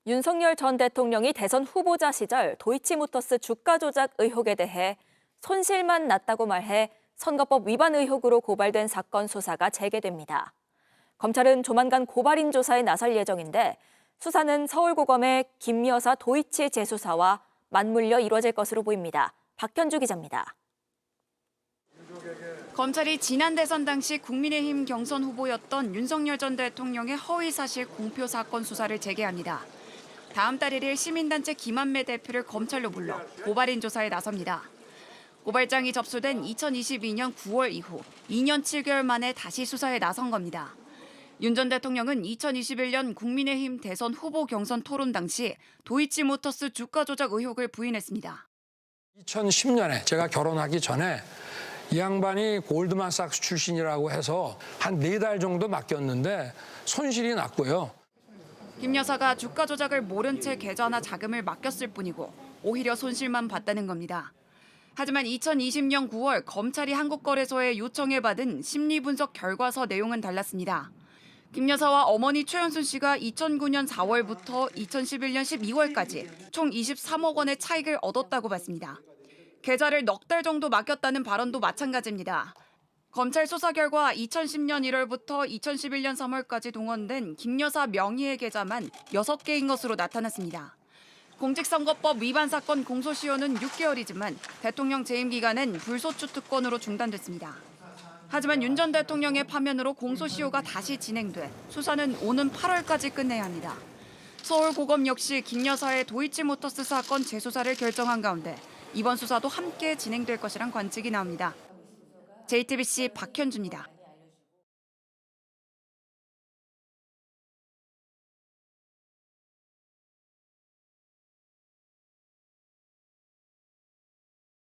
윤석열 전 대통령이 대선 후보자 시절 도이치모터스 주가 조작 의혹에 대해 손실만 났다고 말해 선거법 위반 의혹으로 고발된 사건 수사가 재개됩니다. 검찰은 조만간 고발인 조사에 나설 예정인데 수사는 서울고검의 김 여사 도이치 재수사와 맞물려 이뤄질 것으로 보입니다. 박현주 기자입니다. 검찰이 지난 대선 당시 국민의힘 경선 후보였던 윤석열 전 대통령의 허위사실 공표 사건 수사를 재개합니다. 다음 달 1일 시민단체 김한매 대표를 검찰로 불러 고발인 조사에 나섭니다. 고발장이 접수된 2022년 9월 이후 2년 7개월 만에 다시 수사에 나선 겁니다. 윤 전 대통령은 2021년 국민의힘 대선 후보 경선 토론 당시 도이치모터스 주가 조작 의혹을 부인했습니다. 2010년에 제가 결혼하기 전에 이 양반이 골드만삭스 출신이라고 해서 한 4달 정도 맡겼는데 손실이 났고요. 김 여사가 주가 조작을 모른 채 계좌나 자금을 맡겼을 뿐이고 오히려 손실만 봤다는 겁니다. 하지만 2020년 9월 검찰이 한국거래소에 요청해받은 심리분석 결과서 내용은 달랐습니다. 김 여사와 어머니 최은순 씨가 2009년 4월부터 2011년 12월까지 총 23억 원의 차익을 얻었다고 봤습니다. 계좌를 넉 달 정도 맡겼다는 발언도 마찬가지입니다. 검찰 수사 결과 2010년 1월부터 2011년 3월까지 동원된 김 여사 명의의 계좌만 6개인 것으로 나타났습니다. 공직선거법 위반 사건 공소시효는 6개월이지만 대통령 재임 기간은 불소추 특권으로 중단됐습니다. 하지만 윤 전 대통령의 파면으로 공소시효가 다시 진행돼 수사는 오는 8월까지 끝내야 합니다. 서울고검 역시 김 여사의 도이치모터스 사건 재수사를 결정한 가운데 이번 수사도 함께 진행될 것이란 관측이 나옵니다. JTBC 박현주입니다.